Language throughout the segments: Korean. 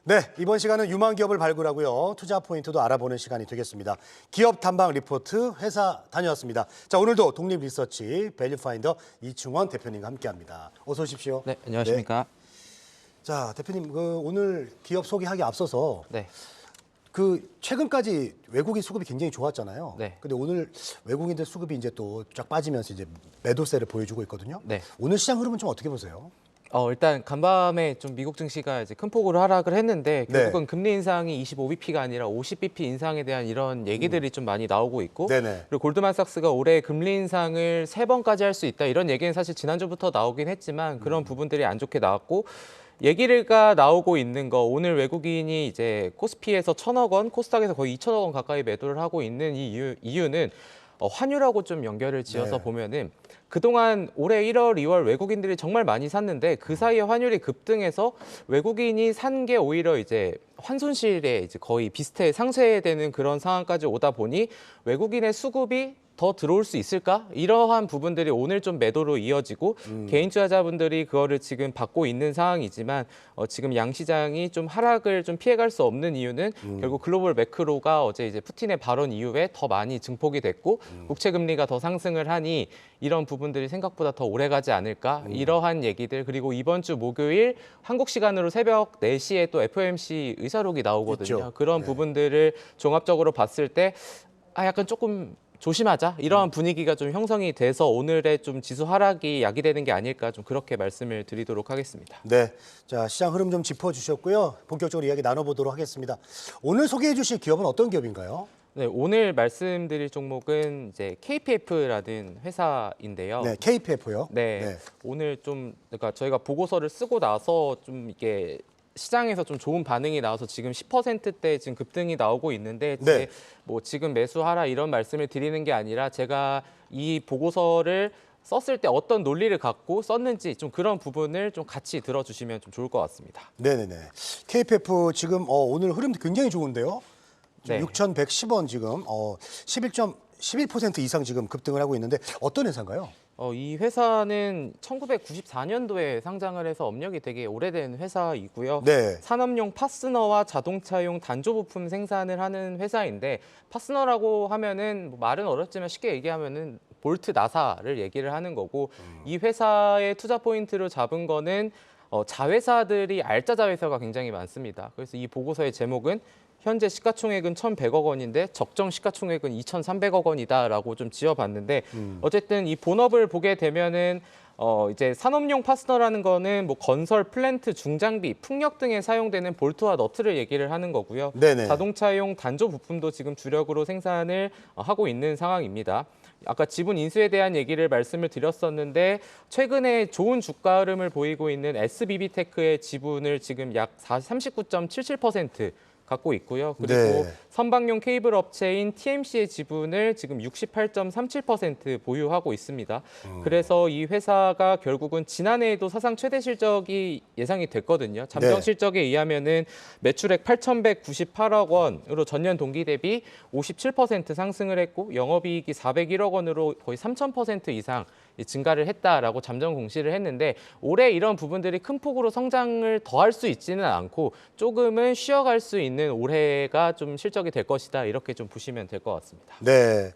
네, 이번 시간은 유망 기업을 발굴하고요. 투자 포인트도 알아보는 시간이 되겠습니다. 기업 탐방 리포트 회사 다녀왔습니다. 자, 오늘도 독립 리서치 밸류파인더 이충원 대표님과 함께합니다. 어서 오십시오. 네, 안녕하십니까. 네. 자, 대표님, 오늘 기업 소개하기 앞서서 네. 최근까지 외국인 수급이 굉장히 좋았잖아요. 네. 근데 오늘 외국인들 수급이 이제 또 쫙 빠지면서 이제 매도세를 보여주고 있거든요. 네. 오늘 시장 흐름은 좀 어떻게 보세요? 일단 간밤에 좀 미국 증시가 이제 큰 폭으로 하락을 했는데 결국은 금리 인상이 25bp가 아니라 50bp 인상에 대한 이런 얘기들이 좀 많이 나오고 있고 네네. 그리고 골드만삭스가 올해 금리 인상을 3번까지 할 수 있다 이런 얘기는 사실 지난주부터 나오긴 했지만 그런 부분들이 안 좋게 나왔고 얘기가 나오고 있는 거 오늘 외국인이 이제 코스피에서 1,000억 원, 코스닥에서 거의 2,000억 원 가까이 매도를 하고 있는 이유는 환율하고 좀 연결을 지어서 네. 보면은 그동안 올해 1월, 2월 외국인들이 정말 많이 샀는데 그 사이에 환율이 급등해서 외국인이 산 게 오히려 이제 환손실에 이제 거의 비슷해 상쇄되는 그런 상황까지 오다 보니 외국인의 수급이 더 들어올 수 있을까? 이러한 부분들이 오늘 좀 매도로 이어지고 개인 투자자분들이 그거를 지금 받고 있는 상황이지만 지금 양시장이 좀 하락을 좀 피해갈 수 없는 이유는 결국 글로벌 매크로가 어제 이제 푸틴의 발언 이후에 더 많이 증폭이 됐고 국채 금리가 더 상승을 하니 이런 부분들이 생각보다 더 오래 가지 않을까? 이러한 얘기들 그리고 이번 주 목요일 한국 시간으로 새벽 4시에 또 FOMC 의사록이 나오거든요. 있죠. 그런 네. 부분들을 종합적으로 봤을 때 약간 조금 조심하자 이러한 분위기가 좀 형성이 돼서 오늘의 좀 지수 하락이 야기되는 게 아닐까 좀 그렇게 말씀을 드리도록 하겠습니다. 네, 자 시장 흐름 좀 짚어주셨고요. 본격적으로 이야기 나눠보도록 하겠습니다. 오늘 소개해주실 기업은 어떤 기업인가요? 네, 오늘 말씀드릴 종목은 이제 KPF라는 회사인데요. 네, KPF요. 네, 오늘 좀 그러니까 저희가 보고서를 쓰고 나서 좀 이게 시장에서 좀 좋은 반응이 나와서 지금 10%대 지금 급등이 나오고 있는데 네. 뭐 지금 매수하라 이런 말씀을 드리는 게 아니라 제가 이 보고서를 썼을 때 어떤 논리를 갖고 썼는지 좀 그런 부분을 좀 같이 들어주시면 좀 좋을 것 같습니다. 네네네. KPF 지금 오늘 흐름 굉장히 좋은데요. 네. 6,110원 지금 11% 이상 지금 급등을 하고 있는데 어떤 회사인가요? 이 회사는 1994년도에 상장을 해서 업력이 되게 오래된 회사이고요. 네. 산업용 파스너와 자동차용 단조 부품 생산을 하는 회사인데 파스너라고 하면은 뭐 말은 어렵지만 쉽게 얘기하면은 볼트 나사를 얘기를 하는 거고 이 회사의 투자 포인트로 잡은 거는 자회사들이 알짜 자회사가 굉장히 많습니다. 그래서 이 보고서의 제목은 현재 시가총액은 1,100억 원인데 적정 시가총액은 2,300억 원이다라고 좀 지어봤는데 어쨌든 이 본업을 보게 되면은 이제 산업용 파스너라는 거는 뭐 건설, 플랜트, 중장비, 풍력 등에 사용되는 볼트와 너트를 얘기를 하는 거고요. 네네. 자동차용 단조 부품도 지금 주력으로 생산을 하고 있는 상황입니다. 아까 지분 인수에 대한 얘기를 말씀을 드렸었는데 최근에 좋은 주가 흐름을 보이고 있는 SBB테크의 지분을 지금 약 39.77% 갖고 있고요. 그리고 네. 선박용 케이블 업체인 TMC의 지분을 지금 68.37% 보유하고 있습니다. 그래서 이 회사가 결국은 지난해에도 사상 최대 실적이 예상이 됐거든요. 잠정 네. 실적에 의하면은 매출액 8,198억 원으로 전년 동기 대비 57% 상승을 했고 영업이익이 401억 원으로 거의 3,000% 이상 증가를 했다라고 잠정 공시를 했는데 올해 이런 부분들이 큰 폭으로 성장을 더 할 수 있지는 않고 조금은 쉬어갈 수 있는 올해가 좀 실적이 될 것이다 이렇게 좀 보시면 될 것 같습니다. 네.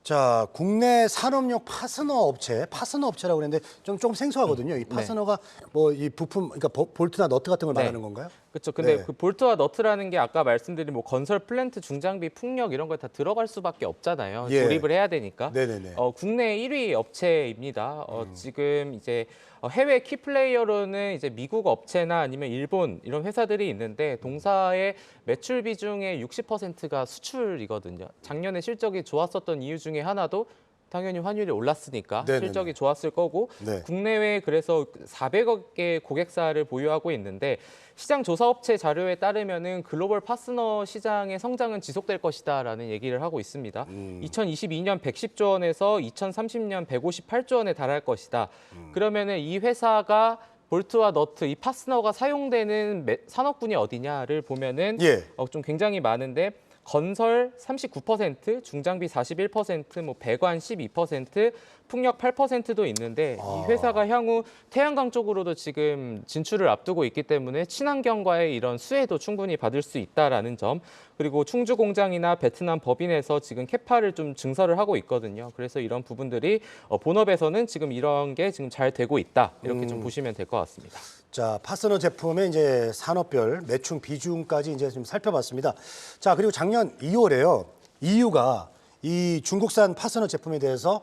자, 국내 산업용 파스너 업체라고 그랬는데 조금 생소하거든요. 이 파스너가 뭐 이 부품, 그러니까 볼트나 너트 같은 걸 네. 말하는 건가요? 그렇죠. 근데 네. 그 볼트와 너트라는 게 아까 말씀드린 뭐 건설, 플랜트, 중장비, 풍력 이런 거 다 들어갈 수밖에 없잖아요. 예. 조립을 해야 되니까. 네네네. 국내 1위 업체입니다. 지금 이제 해외 키플레이어로는 이제 미국 업체나 아니면 일본 이런 회사들이 있는데 동사의 매출 비중의 60%가 수출이거든요. 작년에 실적이 좋았었던 이유 중에 하나도 당연히 환율이 올랐으니까 네네네. 실적이 좋았을 거고 네. 국내외 그래서 400억 개의 고객사를 보유하고 있는데 시장 조사업체 자료에 따르면은 글로벌 파스너 시장의 성장은 지속될 것이다라는 얘기를 하고 있습니다. 2022년 110조 원에서 2030년 158조 원에 달할 것이다. 그러면은 이 회사가 볼트와 너트, 이 파스너가 사용되는 산업군이 어디냐를 보면은 예. 좀 굉장히 많은데 건설 39%, 중장비 41%, 뭐 배관 12%, 풍력 8%도 있는데 이 회사가 향후 태양광 쪽으로도 지금 진출을 앞두고 있기 때문에 친환경과의 이런 수혜도 충분히 받을 수 있다라는 점, 그리고 충주 공장이나 베트남 법인에서 지금 캐파를 좀 증설을 하고 있거든요. 그래서 이런 부분들이 본업에서는 지금 이런 게 지금 잘 되고 있다, 이렇게 좀 보시면 될 것 같습니다. 자, 파스너 제품의 이제 산업별 매출 비중까지 이제 좀 살펴봤습니다. 자, 그리고 작년 2월에요. EU가 이 중국산 파스너 제품에 대해서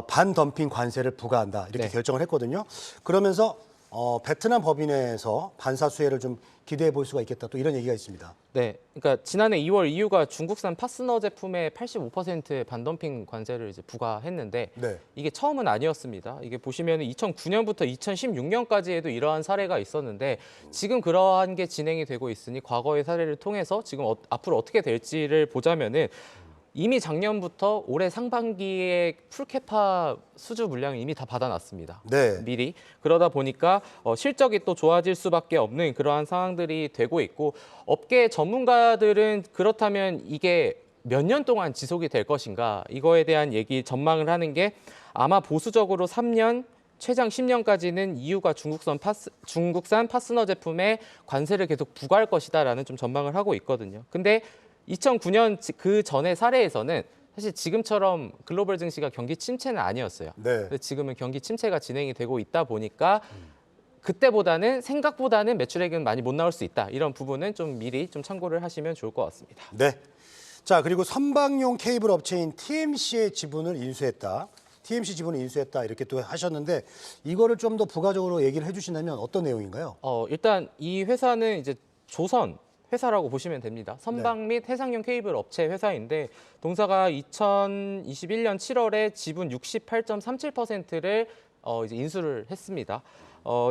반덤핑 관세를 부과한다, 이렇게 네. 결정을 했거든요. 그러면서 베트남 법인에서 반사 수혜를 좀 기대해 볼 수가 있겠다, 또 이런 얘기가 있습니다. 네, 그러니까 지난해 2월 EU가 중국산 파스너 제품에 85%의 반덤핑 관세를 이제 부과했는데 네. 이게 처음은 아니었습니다. 이게 보시면 2009년부터 2016년까지에도 이러한 사례가 있었는데 지금 그러한 게 진행이 되고 있으니 과거의 사례를 통해서 지금 앞으로 어떻게 될지를 보자면은 이미 작년부터 올해 상반기에 풀캐파 수주 물량을 이미 다 받아놨습니다. 네. 미리. 그러다 보니까 실적이 또 좋아질 수밖에 없는 그러한 상황들이 되고 있고, 업계 전문가들은 그렇다면 이게 몇 년 동안 지속이 될 것인가, 이거에 대한 얘기 전망을 하는 게 아마 보수적으로 3년, 최장 10년까지는 EU가 중국산 파스너 제품에 관세를 계속 부과할 것이다라는 좀 전망을 하고 있거든요. 근데 2009년 그 전의 사례에서는 사실 지금처럼 글로벌 증시가 경기 침체는 아니었어요. 네. 근데 지금은 경기 침체가 진행이 되고 있다 보니까 그때보다는 생각보다는 매출액은 많이 못 나올 수 있다. 이런 부분은 좀 미리 좀 참고를 하시면 좋을 것 같습니다. 네. 자, 그리고 선박용 케이블 업체인 TMC의 지분을 인수했다. TMC 지분을 인수했다, 이렇게 또 하셨는데 이거를 좀 더 부가적으로 얘기를 해주신다면 어떤 내용인가요? 일단 이 회사는 이제 조선 회사라고 보시면 됩니다. 선박 및 해상용 케이블 업체 회사인데 동사가 2021년 7월에 지분 68.37%를 이제 인수를 했습니다.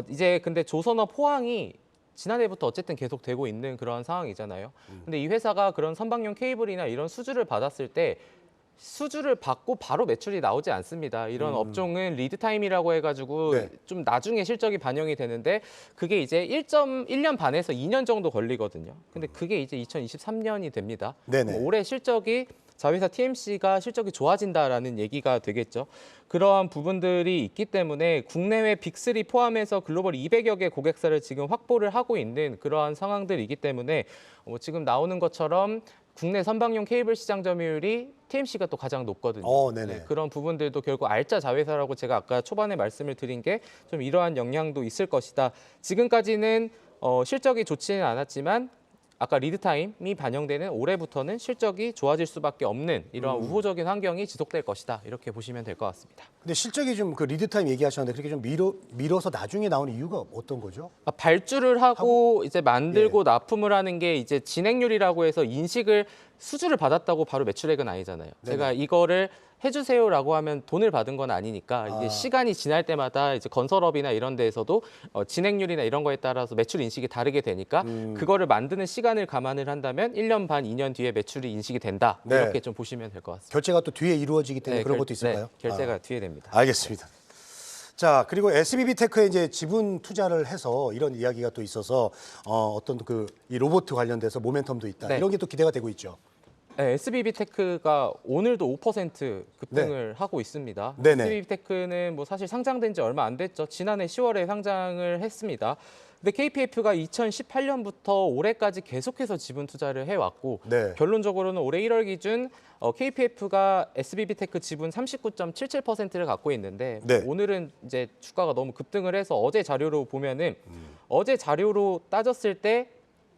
이제 근데 조선업 호황이 지난해부터 어쨌든 계속 되고 있는 그런 상황이잖아요. 근데 이 회사가 그런 선박용 케이블이나 이런 수주를 받았을 때 수주를 받고 바로 매출이 나오지 않습니다. 이런 업종은 리드 타임이라고 해가지고 네. 좀 나중에 실적이 반영이 되는데 그게 이제 1년 반에서 2년 정도 걸리거든요. 근데 그게 이제 2023년이 됩니다. 네네. 그럼 올해 실적이 자회사 TMC가 실적이 좋아진다라는 얘기가 되겠죠. 그러한 부분들이 있기 때문에 국내외 빅3 포함해서 글로벌 200여 개 고객사를 지금 확보를 하고 있는 그러한 상황들이기 때문에 지금 나오는 것처럼 국내 선박용 케이블 시장 점유율이 TMC가 또 가장 높거든요. 네네. 그런 부분들도 결국 알짜 자회사라고 제가 아까 초반에 말씀을 드린 게 좀 이러한 영향도 있을 것이다. 지금까지는 실적이 좋지는 않았지만 아까 리드타임이 반영되는 올해부터는 실적이 좋아질 수밖에 없는 이러한 우호적인 환경이 지속될 것이다. 이렇게 보시면 될 것 같습니다. 근데 실적이 좀 그 리드 타임 얘기하셨는데 그렇게 좀 밀어서 나중에 나오는 이유가 어떤 거죠? 발주를 하고 이제 만들고 예. 납품을 하는 게 이제 진행률이라고 해서 인식을 수주를 받았다고 바로 매출액은 아니잖아요. 제가 이거를 해주세요라고 하면 돈을 받은 건 아니니까 이게 시간이 지날 때마다 이제 건설업이나 이런 데에서도 진행률이나 이런 거에 따라서 매출 인식이 다르게 되니까 그거를 만드는 시간을 감안을 한다면 1년 반, 2년 뒤에 매출이 인식이 된다. 네. 이렇게 좀 보시면 될 것 같습니다. 결제가 또 뒤에 이루어지기 때문에 그런 것도 있을까요? 네, 결제가 뒤에 됩니다. 알겠습니다. 자, 그리고 SBB테크에 이제 지분 투자를 해서 이런 이야기가 또 있어서 어떤 그 이 로봇 관련돼서 모멘텀도 있다. 네. 이런 게 또 기대가 되고 있죠. 네, SBB테크가 오늘도 5% 급등을 하고 있습니다. 네네. SBB테크는 뭐 사실 상장된 지 얼마 안 됐죠. 지난해 10월에 상장을 했습니다. 근데 KPF가 2018년부터 올해까지 계속해서 지분 투자를 해왔고 네. 결론적으로는 올해 1월 기준 KPF가 SBB테크 지분 39.77%를 갖고 있는데 네. 오늘은 이제 주가가 너무 급등을 해서 어제 자료로 보면은 어제 자료로 따졌을 때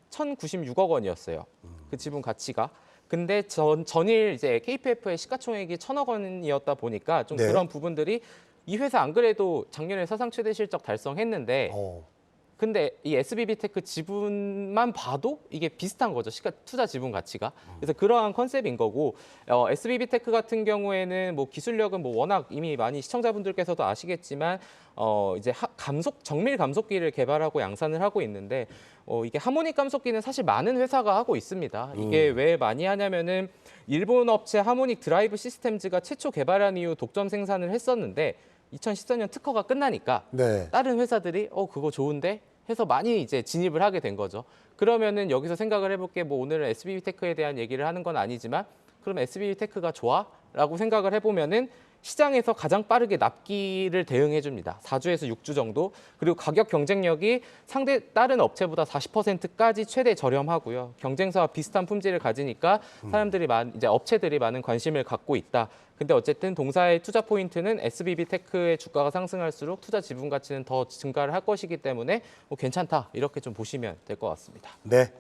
1,096억 원이었어요. 그 지분 가치가. 근데 전일 이제 KPF의 시가총액이 1,000억 원이었다 보니까 좀 네. 그런 부분들이 이 회사 안 그래도 작년에 사상 최대 실적 달성했는데 근데 이 SBB테크 지분만 봐도 이게 비슷한 거죠. 투자 지분 가치가. 그래서 그러한 컨셉인 거고 SBB테크 같은 경우에는 뭐 기술력은 뭐 워낙 이미 많이 시청자분들께서도 아시겠지만 이제 정밀 감속기를 개발하고 양산을 하고 있는데 이게 하모닉 감속기는 사실 많은 회사가 하고 있습니다. 이게 왜 많이 하냐면은 일본 업체 하모닉 드라이브 시스템즈가 최초 개발한 이후 독점 생산을 했었는데 2014년 특허가 끝나니까 네. 다른 회사들이 그거 좋은데 해서 많이 이제 진입을 하게 된 거죠. 그러면은 여기서 생각을 해볼 게 뭐 오늘은 SBB테크에 대한 얘기를 하는 건 아니지만 그럼 SBB테크가 좋아? 라고 생각을 해보면은 시장에서 가장 빠르게 납기를 대응해 줍니다. 4주에서 6주 정도. 그리고 가격 경쟁력이 상대 다른 업체보다 40%까지 최대 저렴하고요. 경쟁사와 비슷한 품질을 가지니까 사람들이 이제 업체들이 많은 관심을 갖고 있다. 근데 어쨌든 동사의 투자 포인트는 SBB테크의 주가가 상승할수록 투자 지분 가치는 더 증가를 할 것이기 때문에 뭐 괜찮다. 이렇게 좀 보시면 될 것 같습니다. 네.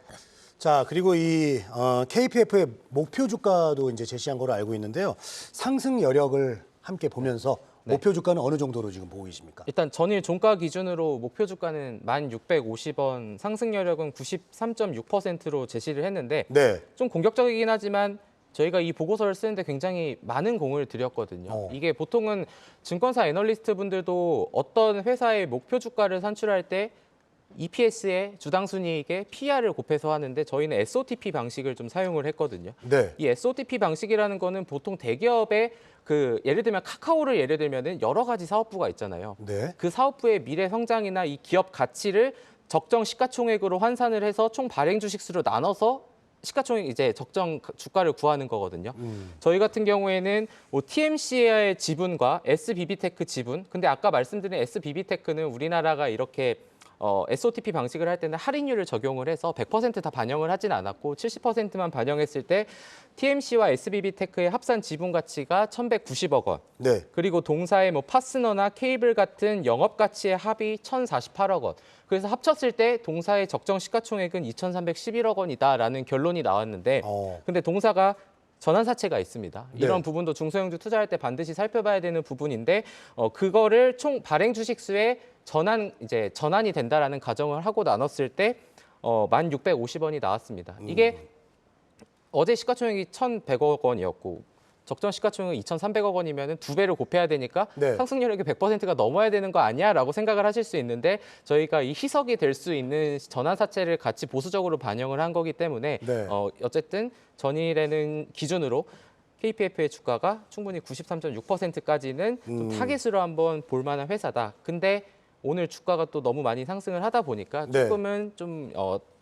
자, 그리고 이 KPF의 목표 주가도 이제 제시한 걸로 알고 있는데요. 상승 여력을 함께 보면서 네. 목표 주가는 어느 정도로 지금 보고 계십니까? 일단 전일 종가 기준으로 목표 주가는 1,650원, 상승 여력은 93.6%로 제시를 했는데 네. 좀 공격적이긴 하지만 저희가 이 보고서를 쓰는데 굉장히 많은 공을 들였거든요. 이게 보통은 증권사 애널리스트 분들도 어떤 회사의 목표 주가를 산출할 때 EPS에 주당 순이익에 PR을 곱해서 하는데 저희는 SOTP 방식을 좀 사용을 했거든요. 네. 이 SOTP 방식이라는 거는 보통 대기업의 예를 들면 카카오를 예를 들면은 여러 가지 사업부가 있잖아요. 네. 그 사업부의 미래 성장이나 이 기업 가치를 적정 시가총액으로 환산을 해서 총 발행 주식수로 나눠서 시가총액 이제 적정 주가를 구하는 거거든요. 저희 같은 경우에는 뭐 TMC의 지분과 SBB테크 지분. 근데 아까 말씀드린 SBB테크는 우리나라가 이렇게 SOTP 방식을 할 때는 할인율을 적용을 해서 100% 다 반영을 하진 않았고 70%만 반영했을 때 TMC와 SBB테크의 합산 지분 가치가 1,190억 원. 네. 그리고 동사의 뭐 파스너나 케이블 같은 영업 가치의 합이 1,048억 원. 그래서 합쳤을 때 동사의 적정 시가총액은 2,311억 원이다라는 결론이 나왔는데 근데 동사가 전환사채가 있습니다. 이런 네. 부분도 중소형주 투자할 때 반드시 살펴봐야 되는 부분인데 그거를 총 발행 주식수에 전환이 된다라는 가정을 하고 나눴을 때 1,650원이 나왔습니다. 이게 어제 시가총액이 1,100억 원이었고 적정 시가총액이 2,300억 원이면 두 배를 곱해야 되니까 네. 상승률이 100%가 넘어야 되는 거 아니야라고 생각을 하실 수 있는데 저희가 이 희석이 될 수 있는 전환사채를 같이 보수적으로 반영을 한 거기 때문에 네. 어쨌든 전일에는 기준으로 KPF의 주가가 충분히 93.6%까지는 좀 타깃으로 한번 볼 만한 회사다. 근데 오늘 주가가 또 너무 많이 상승을 하다 보니까 네. 조금은 좀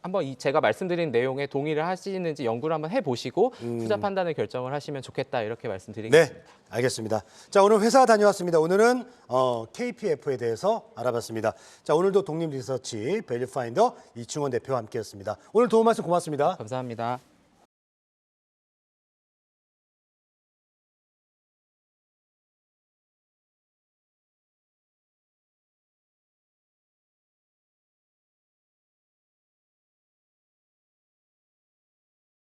한번 제가 말씀드린 내용에 동의를 하시는지 연구를 한번 해보시고 투자 판단을 결정을 하시면 좋겠다 이렇게 말씀드리겠습니다. 네, 알겠습니다. 자, 오늘 회사 다녀왔습니다. 오늘은 KPF에 대해서 알아봤습니다. 자, 오늘도 독립리서치 밸류파인더 이충원 대표와 함께했습니다. 오늘 도움 말씀 고맙습니다. 감사합니다.